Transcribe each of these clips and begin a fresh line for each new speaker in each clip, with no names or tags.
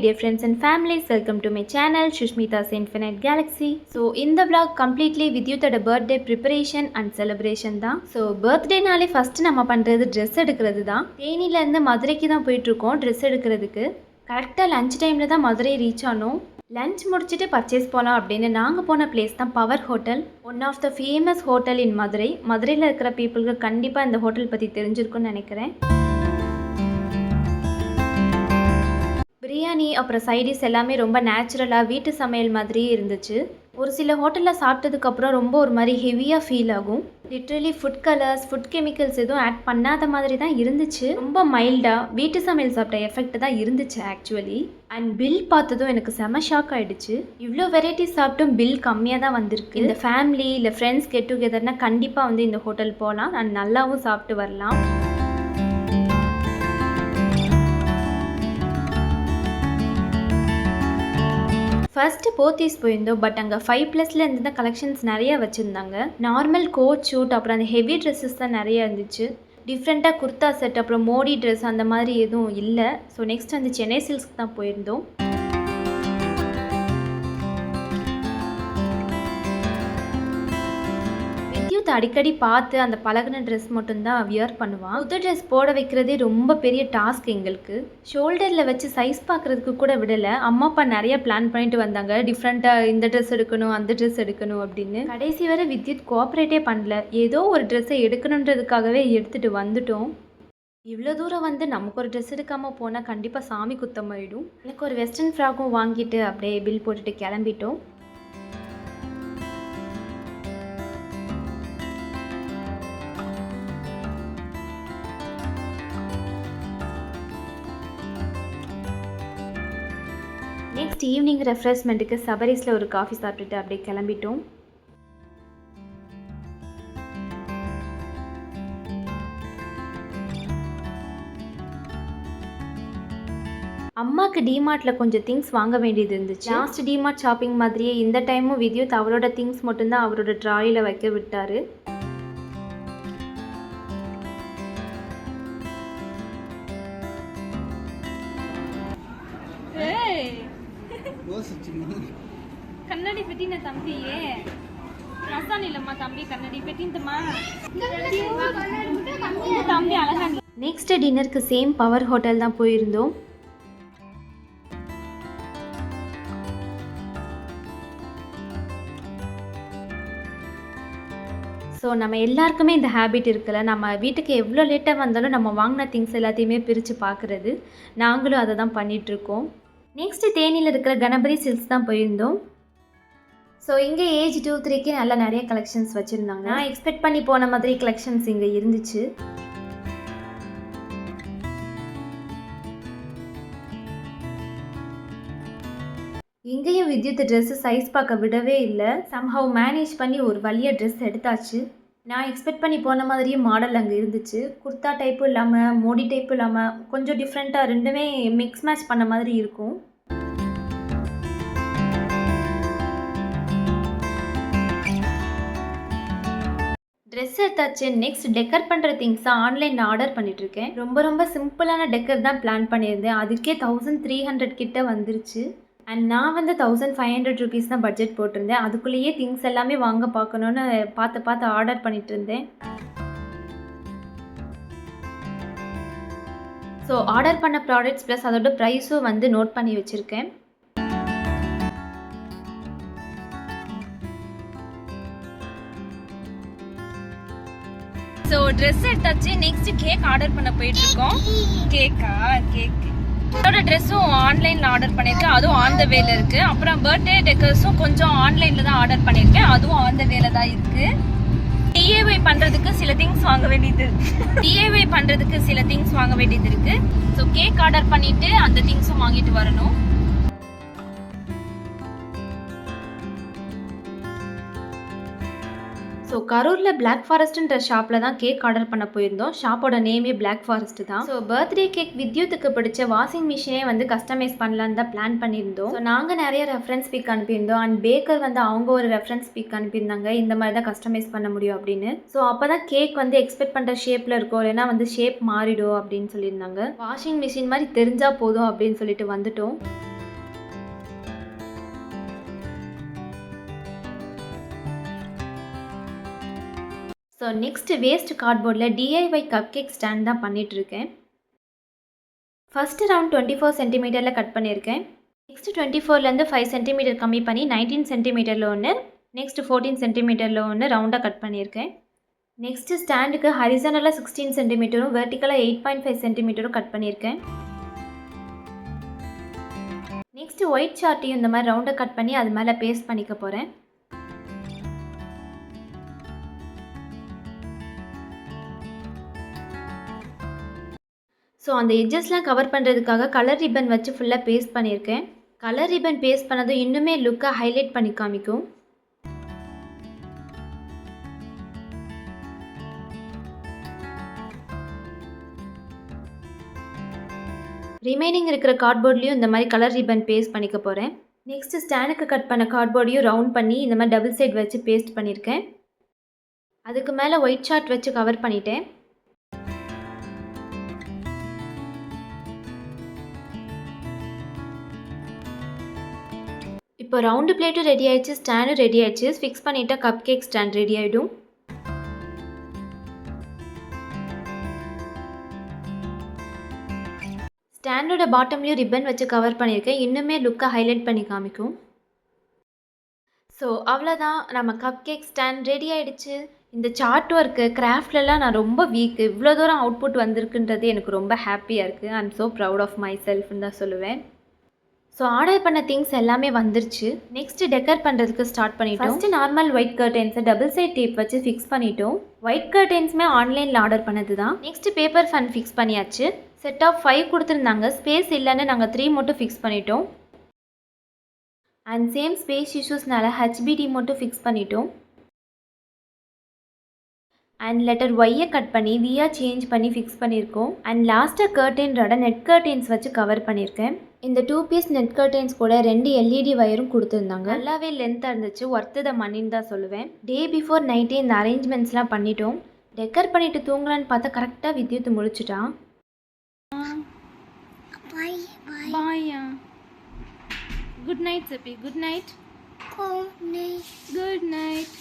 dear friends and families, welcome to my channel Shushmita's Infinite Galaxy. So in the vlog completely with you the birthday preparation and celebration தான். So birthday நாளே first நம்ம பண்றது dress எடுக்கிறது தான். தேனில இருந்து மதுரைக்கு தான் போயிட்டு இருக்கோம் dress எடுக்கிறதுக்கு. கரெக்டா லஞ்ச் டைம்ல தான் மதுரை ரீச் ஆனோம். லஞ்ச் முடிச்சுட்டு பர்ச்சேஸ் போகலாம் அப்படின்னு நாங்கள் போன பிளேஸ் தான் power hotel. One of the famous hotel in Madurai. மதுரையில் இருக்கிற பீப்புளுக்கு கண்டிப்பாக இந்த ஹோட்டல் பற்றி தெரிஞ்சிருக்குன்னு நினைக்கிறேன். பிரியாணி அப்புறம் சைடிஸ் எல்லாமே ரொம்ப நேச்சுரலாக வீட்டு சமையல் மாதிரியே இருந்துச்சு. ஒரு சில ஹோட்டலில் சாப்பிட்டதுக்கப்புறம் ரொம்ப ஒரு மாதிரி ஹெவியாக ஃபீல் ஆகும். Literally food colours food chemicals எதுவும் ஆட் பண்ணாத மாதிரி தான் இருந்துச்சு. ரொம்ப மைல்டாக வீட்டு சமையல் சாப்பிட்ட எஃபெக்ட் தான் இருந்துச்சு ஆக்சுவலி. அண்ட் பில் பார்த்ததும் எனக்கு செம ஷாக் ஆகிடுச்சு. இவ்வளோ வெரைட்டிஸ் சாப்பிட்டும் பில் கம்மியாக தான் வந்திருக்கு. இந்த ஃபேமிலி இல்லை ஃப்ரெண்ட்ஸ் கெட் டுகெதர்னால் கண்டிப்பாக வந்து இந்த ஹோட்டல் போகலாம் அண்ட் நல்லாவும் சாப்பிட்டு வரலாம். ஃபஸ்ட்டு போத்தீஸ் போயிருந்தோம். பட் அங்கே 5+ இருந்து தான் கலெக்ஷன்ஸ் நிறையா வச்சுருந்தாங்க. நார்மல் கோட் ஷூட் அப்புறம் அந்த ஹெவி ட்ரெஸ்ஸஸ் தான் நிறையா இருந்துச்சு. டிஃப்ரெண்ட்டாக குர்தா செட் அப்புறம் மோடி ட்ரெஸ் அந்த மாதிரி எதுவும் இல்லை. ஸோ நெக்ஸ்ட் வந்து சென்னை சில்க்ஸ்க்கு தான் போயிருந்தோம். அடிக்கடி பார்த்து அந்த பழகின ட்ரெஸ் மட்டும்தான் வியர் பண்ணுவான். புது ட்ரெஸ் போட வைக்கிறதே ரொம்ப பெரிய டாஸ்க் எங்களுக்கு. ஷோல்டரில் வச்சு சைஸ் பார்க்குறதுக்கு கூட விடலை. அம்மா அப்பா நிறைய பிளான் பண்ணிட்டு வந்தாங்க, டிஃப்ரெண்ட்டாக இந்த ட்ரெஸ் எடுக்கணும் அந்த ட்ரெஸ் எடுக்கணும் அப்படின்னு. கடைசி வரை வித்யுத் கோஆப்ரேட்டே பண்ணல. ஏதோ ஒரு ட்ரெஸ்ஸை எடுக்கணுன்றதுக்காகவே எடுத்துகிட்டு வந்துட்டோம். இவ்வளோ தூரம் வந்து நமக்கு ஒரு ட்ரெஸ் எடுக்காமல் போனால் கண்டிப்பாக சாமி குத்தமாயிடும். எனக்கு ஒரு வெஸ்டர்ன் ஃப்ராக்கும் வாங்கிட்டு அப்படியே பில் போட்டுட்டு கிளம்பிட்டோம். நெக்ஸ்ட் ஈவினிங் ரெஃப்ரெஷ்மெண்ட்டுக்கு சபரிஸில் ஒரு காஃபி சாப்பிட்டுட்டு அப்படியே கிளம்பிட்டோம். அம்மாவுக்கு டிமார்ட்டில் கொஞ்சம் திங்ஸ் வாங்க வேண்டியது இருந்துச்சு. லாஸ்ட் டிமார்ட் ஷாப்பிங் மாதிரியே இந்த டைமும் வித்யுத் அவரோட திங்ஸ் மட்டும்தான் அவரோட ட்ராலியில் வைக்க விட்டார்.
கண்ணாடி பெட்டின தம்பியே மசான் இல்லம்மா தம்பி கண்ணாடி பெட்டிந்தமா தம்பி அழகா.
நெக்ஸ்ட் டின்னருக்கு சேம் பவர் ஹோட்டல் தான் போயிருந்தோம். ஸோ நம்ம எல்லாருக்குமே இந்த ஹேபிட் இருக்குல்ல, நம்ம வீட்டுக்கு எவ்வளோ லேட்டாக வந்தாலும் நம்ம வாங்கின திங்ஸ் எல்லாத்தையுமே பிரித்து பார்க்குறது. நாங்களும் அதை தான் பண்ணிகிட்ருக்கோம். நெக்ஸ்ட்டு தேனியில் இருக்கிற கணபதி சில்க்ஸ் தான் போயிருந்தோம். ஸோ இங்கே ஏஜ் 2-3க்கு நல்லா நிறைய கலெக்ஷன்ஸ் வச்சுருந்தாங்க. நான் எக்ஸ்பெக்ட் பண்ணி போன மாதிரி கலெக்ஷன்ஸ் இங்கே இருந்துச்சு. இங்கேயும் வித்யுத் ட்ரெஸ்ஸு சைஸ் பார்க்க விடவே இல்லை. சம்ஹவ் மேனேஜ் பண்ணி ஒரு வழியாக ட்ரெஸ் எடுத்தாச்சு. நான் எக்ஸ்பெக்ட் பண்ணி போன மாதிரியே மாடல் அங்கே இருந்துச்சு. குர்தா டைப்பும் இல்லாமல் மோடி டைப்பும் இல்லாமல் கொஞ்சம் டிஃப்ரெண்ட்டாக ரெண்டுமே மிக்ஸ் மேட்ச் பண்ண மாதிரி இருக்கும். ட்ரெஸ் எடுத்தாச்சு. நெக்ஸ்ட் டெக்கர் பண்ணுற திங்ஸாக ஆன்லைனில் ஆர்டர் பண்ணிகிட்ருக்கேன். ரொம்ப சிம்பிளான டெக்கர் தான் பிளான் பண்ணியிருந்தேன். அதுக்கே 1300 கிட்ட வந்துருச்சு. அண்ட் நான் வந்து 1500 ருபீஸ் தான் பட்ஜெட் போட்டிருந்தேன். அதுக்குள்ளேயே திங்ஸ் எல்லாமே வாங்க பார்க்கணுன்னு பார்த்து ஆர்டர் பண்ணிட்டு இருந்தேன். ஸோ ஆர்டர் பண்ண ப்ராடக்ட்ஸ் ப்ளஸ் அதோட ப்ரைஸும் வந்து நோட் பண்ணி வச்சுருக்கேன்.
ஸோ ட்ரெஸ் எடுத்தாச்சு. நெக்ஸ்ட் கேக் ஆர்டர் பண்ண போயிட்டு இருக்கோம். கேக் அதோட ட்ரெஸ்ஸும் ஆன்லைனில் ஆர்டர் பண்ணியிருக்கேன். அதுவும் ஆன் த வேல இருக்குது. அப்புறம் பர்த்டே டெக்கர்ஸும் கொஞ்சம் ஆன்லைனில் தான் ஆர்டர் பண்ணியிருக்கேன். அதுவும் ஆன் த வேல தான் இருக்குது. டிஏஒய் பண்ணுறதுக்கு சில திங்ஸ் வாங்க வேண்டியது இருக்குது. ஸோ கேக் ஆர்டர் பண்ணிவிட்டு அந்த திங்ஸும் வாங்கிட்டு வரணும்.
ஸோ கரூரில் பிளாக் ஃபாரஸ்ட்ன்ற ஷாப்பில் தான் கேக் ஆர்டர் பண்ண போயிருந்தோம். ஷாப்போட நேமே பிளாக் ஃபாரஸ்ட் தான். ஸோ பர்த்டே கேக் வித்யுத்துக்கு பிடிச்ச வாஷிங் மிஷினே வந்து கஸ்டமைஸ் பண்ணலான்னு தான் பிளான் பண்ணியிருந்தோம். ஸோ நாங்கள் நிறைய ரெஃபரன்ஸ் பிக் அனுப்பியிருந்தோம். அண்ட் பேக்கர் வந்து அவங்க ஒரு ரெஃபரன்ஸ் பிக் அனுப்பியிருந்தாங்க, இந்த மாதிரி தான் கஸ்டமைஸ் பண்ண முடியும் அப்படின்னு. ஸோ அப்போ தான் கேக் வந்து எக்ஸ்பெக்ட் பண்ணுற ஷேப்பில் இருக்கும், இல்லைன்னா வந்து ஷேப் மாறிடும் அப்படின்னு சொல்லியிருந்தாங்க. வாஷிங் மிஷின் மாதிரி தெரிஞ்சால் போதும் அப்படின்னு சொல்லிட்டு வந்துட்டோம். ஸோ நெக்ஸ்ட் வேஸ்ட் கார்ட்போர்டில் டிஐஒய் கப் கேக் ஸ்டாண்ட் தான் பண்ணிகிட்ருக்கேன். ஃபஸ்ட்டு ரவுண்ட் 24 சென்டிமீட்டரில் கட் பண்ணியிருக்கேன். நெக்ஸ்ட்டு 24லேருந்து 5 சென்டிமீட்டர் கம்மி பண்ணி 19 சென்டிமீட்டரில் ஒன்று, நெக்ஸ்ட்டு 14 சென்டிமீட்டரில் ஒன்று ரவுண்டாக கட் பண்ணியிருக்கேன். நெக்ஸ்ட்டு ஸ்டாண்டுக்கு ஹரிசானலாக 16 சென்டிமீட்டரும் வெர்டிக்கலாக 8.5 சென்டிமீட்டரும் கட் பண்ணியிருக்கேன். நெக்ஸ்ட்டு ஒயிட் சார்ட்டையும் இந்த மாதிரி ரவுண்டாக கட் பண்ணி அது மேலே பேஸ்ட் பண்ணிக்க போகிறேன். ஸோ அந்த எட்ஜஸ்லாம் கவர் பண்ணுறதுக்காக கலர் ரிப்பன் வச்சு ஃபுல்லாக பேஸ்ட் பண்ணியிருக்கேன். கலர் ரிப்பன் பேஸ்ட் பண்ணதும் இன்னுமே லுக்கை ஹைலைட் பண்ணி காமிக்கும். ரிமைனிங் இருக்கிற கார்ட்போர்ட்லேயும் இந்த மாதிரி கலர் ரிப்பன் பேஸ்ட் பண்ணிக்க போகிறேன். நெக்ஸ்ட்டு ஸ்டாண்டுக்கு கட் பண்ண கார்ட்போர்டையும் ரவுண்ட் பண்ணி இந்த மாதிரி டபுள் சைட் வச்சு பேஸ்ட் பண்ணியிருக்கேன். அதுக்கு மேலே ஒயிட் சார்ட் வச்சு கவர் பண்ணிட்டேன். இப்போ ரவுண்டு பிளேட்டும் ரெடி ஆயிடுச்சு, ஸ்டாண்டும் ரெடி ஆயிடுச்சு. ஃபிக்ஸ் பண்ணிட்டா கப் கேக் ஸ்டாண்ட் ரெடி ஆகிடும். ஸ்டாண்டோட பாட்டம்லேயும் ரிப்பன் வச்சு கவர் பண்ணியிருக்கேன். இன்னுமே லுக்கை ஹைலைட் பண்ணி காமிக்கும். ஸோ அவ்வளோதான், நம்ம கப் கேக் ஸ்டாண்ட் ரெடி ஆகிடுச்சு. இந்த சார்ட் ஒர்க்கு கிராஃப்ட்லலாம் நான் ரொம்ப வீக்கு. இவ்வளோ தூரம் அவுட்புட் வந்திருக்குன்றது எனக்கு ரொம்ப ஹாப்பியாக இருக்குது. I am so proud of my செல்ஃப்னு தான் சொல்லுவேன். ஸோ ஆர்டர் பண்ண திங்ஸ் எல்லாமே வந்துருச்சு. நெக்ஸ்ட்டு டெக்கர் பண்ணுறதுக்கு ஸ்டார்ட் பண்ணிட்டோம். ஃபஸ்ட்டு நார்மல் ஒயிட் கர்டன்ஸை டபுள் சைட் டேப் வச்சு ஃபிக்ஸ் பண்ணிட்டோம். ஒயிட் கர்டன்ஸுமே ஆன்லைனில் ஆர்டர் பண்ணது தான். நெக்ஸ்ட்டு பேப்பர் ஃபன் ஃபிக்ஸ் பண்ணியாச்சு. செட் ஆஃப் 5 கொடுத்துருந்தாங்க. ஸ்பேஸ் இல்லைன்னு நாங்கள் 3 மட்டும் ஃபிக்ஸ் பண்ணிட்டோம். அண்ட் சேம் ஸ்பேஸ் இஷ்யூஸ்னால ஹெச்பிடி மட்டும் ஃபிக்ஸ் பண்ணிட்டோம். அண்ட் லெட்டர் ஒய்யை கட் பண்ணி வியாக சேஞ்ச் பண்ணி ஃபிக்ஸ் பண்ணியிருக்கோம். அண்ட் லாஸ்ட்டாக கர்டென்ஸோட நெட் கர்டென்ஸ் வச்சு கவர் பண்ணியிருக்கேன். இந்த 2 பீஸ் நெட் கர்டென்ஸ் கூட 2 எல்இடி வயரும் கொடுத்துருந்தாங்க. நல்லாவே லென்த்தாக இருந்துச்சு. ஒர்த்து த மணின்னு தான் சொல்லுவேன். டே பிஃபோர் நைட்டே இந்த அரேஞ்ச்மெண்ட்ஸ்லாம் பண்ணிட்டோம். டெக்கர் பண்ணிவிட்டு தூங்கலான்னு பார்த்தா கரெக்டாக வித்யுத் முடிச்சுட்டான். பாயா good night chubby. Good night. Good night.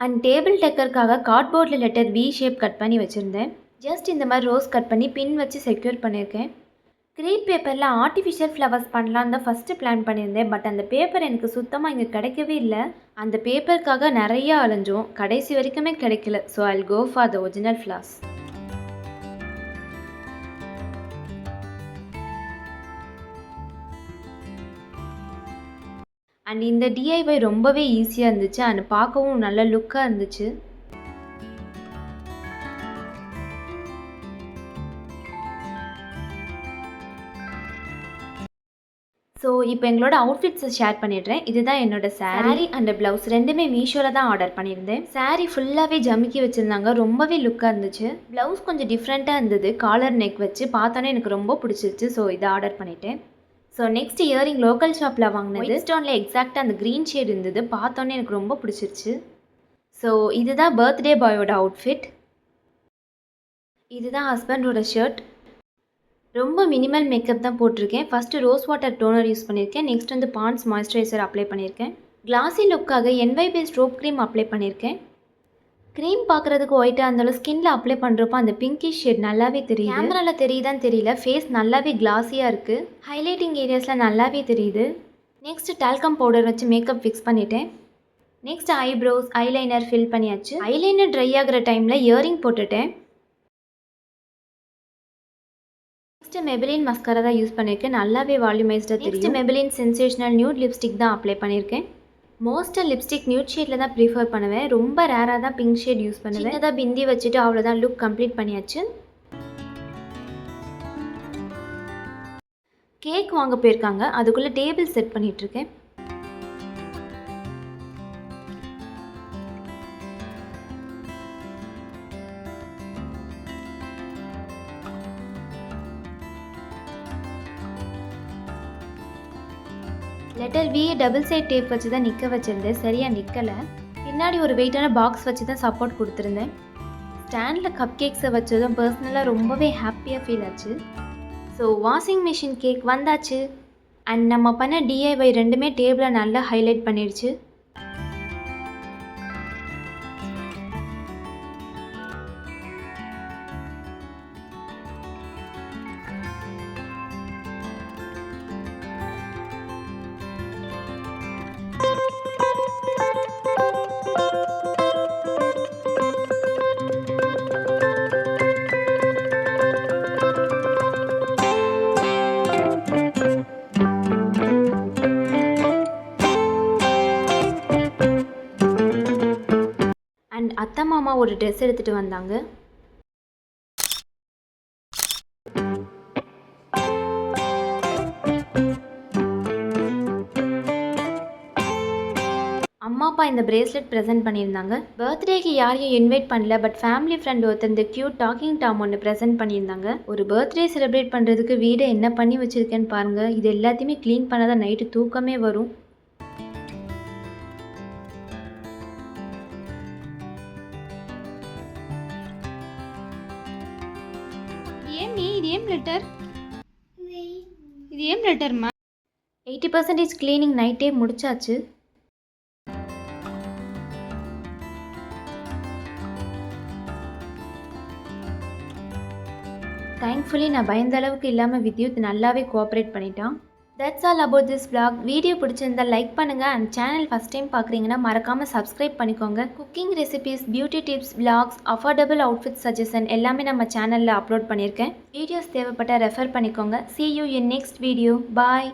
And table டெக்கருக்காக கார்ட்போர்டில் லெட்டர் வி ஷேப் கட் பண்ணி வச்சுருந்தேன். ஜஸ்ட் இந்த மாதிரி ரோஸ் கட் பண்ணி பின் வச்சு செக்யூர் பண்ணியிருக்கேன். க்ரீப் பேப்பரில் ஆர்டிஃபிஷியல் ஃப்ளவர்ஸ் பண்ணலான்னு தான் ஃபஸ்ட்டு பிளான் பண்ணியிருந்தேன். பட் அந்த பேப்பர் எனக்கு சுத்தமாக இங்கே கிடைக்கவே இல்லை. அந்த பேப்பருக்காக நிறையா அலைஞ்சோம். கடைசி வரைக்குமே கிடைக்கல. So I will go for the original flowers. And இந்த டிஐஒய் ரொம்பவே ஈஸியாக இருந்துச்சு. அண்ட் பார்க்கவும் நல்ல லுக்காக இருந்துச்சு. ஸோ இப்போ எங்களோட அவுட்ஃபிட்ஸை ஷேர் பண்ணிடுறேன். இதுதான் என்னோட சாரீ அண்ட் ப்ளவுஸ் ரெண்டுமே மீஷோவில் தான் ஆர்டர் பண்ணியிருந்தேன். சாரீ ஃபுல்லாகவே ஜமுக்கி வச்சுருந்தாங்க. ரொம்பவே லுக்காக இருந்துச்சு. ப்ளவுஸ் கொஞ்சம் டிஃப்ரெண்ட்டாக இருந்தது. காலர் நெக் வச்சு பார்த்தோன்னே எனக்கு ரொம்ப பிடிச்சிருச்சு. ஸோ இதை ஆர்டர் பண்ணிட்டேன். ஸோ நெக்ஸ்ட் இயரிங் லோக்கல் ஷாப்பில் வாங்கினது. ஒயிட் ஸ்டோனில் எக்ஸாக்டாக அந்த க்ரீன் ஷேட் இருந்தது. பார்த்தோன்னே எனக்கு ரொம்ப பிடிச்சிருச்சு. ஸோ இதுதான் பர்த்டே பாயோட அவுட்ஃபிட். இதுதான் ஹஸ்பண்டோட ஷர்ட். ரொம்ப மினிமல் மேக்கப் தான் போட்டிருக்கேன். First rose water toner use பண்ணியிருக்கேன். நெக்ஸ்ட் வந்து பாண்ட்ஸ் மாய்ஸ்சரைசர் அப்ளை பண்ணியிருக்கேன். கிளாஸி லுக்காக NY பேஸ்ட் ரோப் க்ரீம் அப்ளை பண்ணியிருக்கேன். க்ரீம் பார்க்குறதுக்கு ஒயிட்டாக இருந்தாலும் ஸ்கின்ல அப்ளை பண்ணுறப்போ அந்த பிங்கிஷ் ஷேட் நல்லாவே தெரியுது. கேமராவில் தெரியுதான்னு தெரியல. ஃபேஸ் நல்லாவே கிளாஸியாக இருக்குது. ஹைலைட்டிங் ஏரியாஸில் நல்லாவே தெரியுது. நெக்ஸ்ட் டால்கம் பவுடர் வச்சு மேக்கப் ஃபிக்ஸ் பண்ணிட்டேன். நெக்ஸ்ட் ஐப்ரோஸ் ஐலைனர் ஃபில் பண்ணியாச்சு. ஐலைனர் ட்ரை ஆகிற டைமில் இயரிங் போட்டுட்டேன். நெக்ஸ்ட் மெபிலின் மஸ்காரா தான் யூஸ் பண்ணியிருக்கேன். நல்லாவே வால்யூமைஸ்டாக தெரியும். Next Maybelline sensational nude lipstick தான் அப்ளை பண்ணியிருக்கேன். மோஸ்ட்டாக லிப்ஸ்டிக் நியூட் ஷேடில் தான் ப்ரிஃபர் பண்ணுவேன். ரொம்ப ரேராக தான் பிங்க் ஷேட் யூஸ் பண்ணுவேன். சின்னதாக பிந்தி வச்சுட்டு அவ்வளோதான், லுக் கம்ப்ளீட் பண்ணியாச்சு. கேக் வாங்க போயிருக்காங்க. அதுக்குள்ளே டேபிள் செட் பண்ணிகிட்ருக்கேன். Letter V double side tape வச்சு தான் நிற்க வச்சுருந்தேன். சரியாக நிற்கலை. பின்னாடி ஒரு வெயிட்டான பாக்ஸ் வச்சு தான் சப்போர்ட் கொடுத்துருந்தேன். ஸ்டாண்டில் கப் கேக்ஸை வச்சதும் பர்சனலாக ரொம்பவே ஹாப்பியாக ஃபீல் ஆச்சு. ஸோ வாஷிங் மிஷின் கேக் வந்தாச்சு. அண்ட் நம்ம பண்ண டிஐஒய் ரெண்டுமே டேபிளை நல்லா ஹைலைட் பண்ணிடுச்சு. அத்தை மாமா ஒரு ட்ரெஸ் எடுத்துகிட்டு வந்தாங்க. அம்மா அப்பா இந்த பிரேஸ்லெட் ப்ரெசென்ட் பண்ணியிருந்தாங்க. பர்த்டேக்கு யாரையும் இன்வைட் பண்ணல, பட் ஃபேமிலி ஃப்ரெண்ட் ஒருத்தர் இந்த க்யூட் டாக்கிங் டாம் ஒன்று ப்ரெசென்ட் பண்ணியிருந்தாங்க. ஒரு பர்த்டே செலிப்ரேட் பண்ணுறதுக்கு வீடை என்ன பண்ணி வச்சுருக்கேன்னு பாருங்கள். இது எல்லாத்தையுமே க்ளீன் பண்ணாதான் நைட்டு தூக்கமே வரும்.
இது ஏன் லெட்டர்? இது ஏன் லெட்டர்மா?
80% க்ளீனிங் நைட்டே முடிச்சாச்சு. தேங்க்ஃபுல்லி நான் பயந்த அளவுக்கு இல்லாமல் வித்யுத் நல்லாவே கோஆப்ரேட் பண்ணிட்டான். That's all about this vlog. Video பிடிச்சிருந்தா லைக் பண்ணுங்கள் அண்ட் சேனல் ஃபஸ்ட் டைம் பார்க்குறீங்கன்னா மறக்காமல் சப்ஸ்கிரைப் பண்ணிக்கோங்க. Cooking recipes, beauty tips, vlogs, affordable outfit suggestion எல்லாமே நம்ம சேனலில் அப்லோட் பண்ணியிருக்கேன். வீடியோஸ் தேவைப்பட்டால் ரெஃபர் பண்ணிக்கோங்க. See you in next video. Bye.